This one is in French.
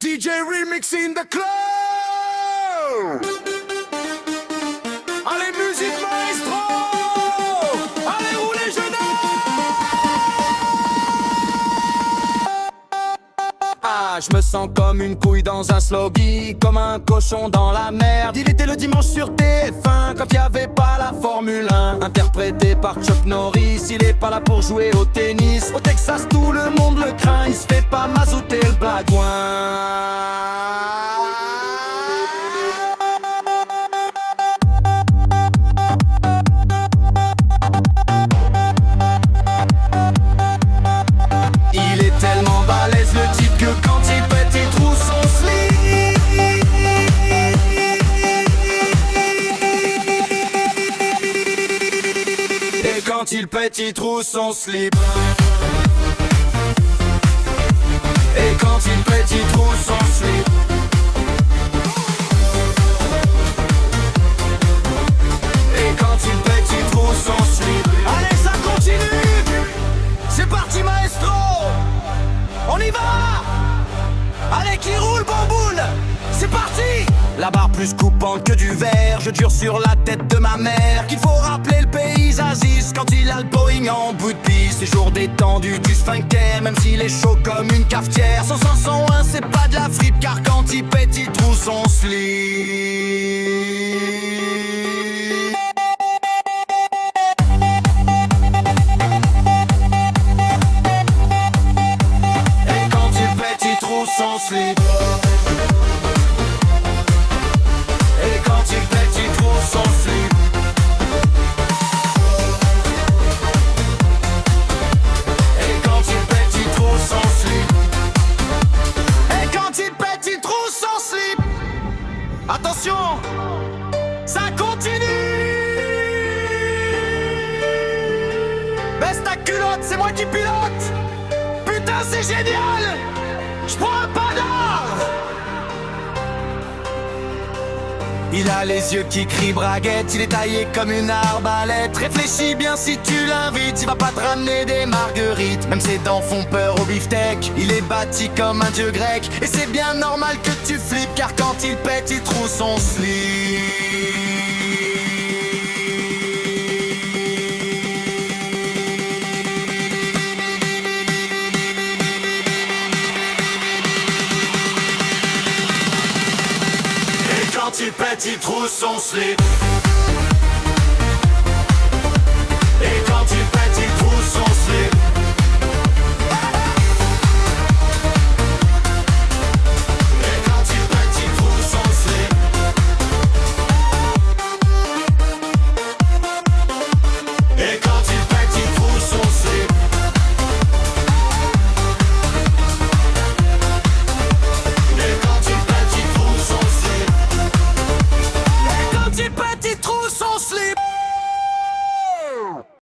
DJ Remix in the club. Allez, musique maestro. Allez, roulez jeunes. Ah, je me sens comme une couille dans un sloggy, comme un cochon dans la merde. Il était le dimanche sur TF1 quand il y avait pas la Formule 1. Interprété par Chuck Norris, il est pas là pour jouer au tennis. Au Texas tout le monde le craint, il se fait pas mazouter le blagouin. Il est tellement balèze le type que quand il pète il trouve son slip. Et quand il pète il trouve son slip. Et quand il pète il trouve son slip. Et quand il pète il trouve son slip. Allez, ça continue. C'est parti maestro. On y va. Allez, qui roule bamboule. C'est parti. La barre plus coupante que du verre, je jure sur la tête de ma mère qu'il faut rappeler le pays Aziz quand il a le Boeing en bout de piste. C'est jour détendu du sphincter, même s'il est chaud comme une cafetière. Son 501 c'est pas de la fripe, car quand il pète il trouve son slip. Et quand il pète il trouve son slip. Et quand il pète il trouve son slip. Et quand il pète il trouve son slip. Et quand il pète il trouve son slip. Attention, ça continue. Baisse ta culotte, c'est moi qui pilote. Putain c'est génial. J'prends un panard. Il a les yeux qui crient braguette, il est taillé comme une arbalète. Réfléchis bien si tu l'invites, il va pas te ramener des marguerites. Même ses dents font peur au beefsteak, il est bâti comme un dieu grec. Et c'est bien normal que tu flippes, car quand il pète, il trouve son slip. Quand il pète, il trouve son slip. Et quand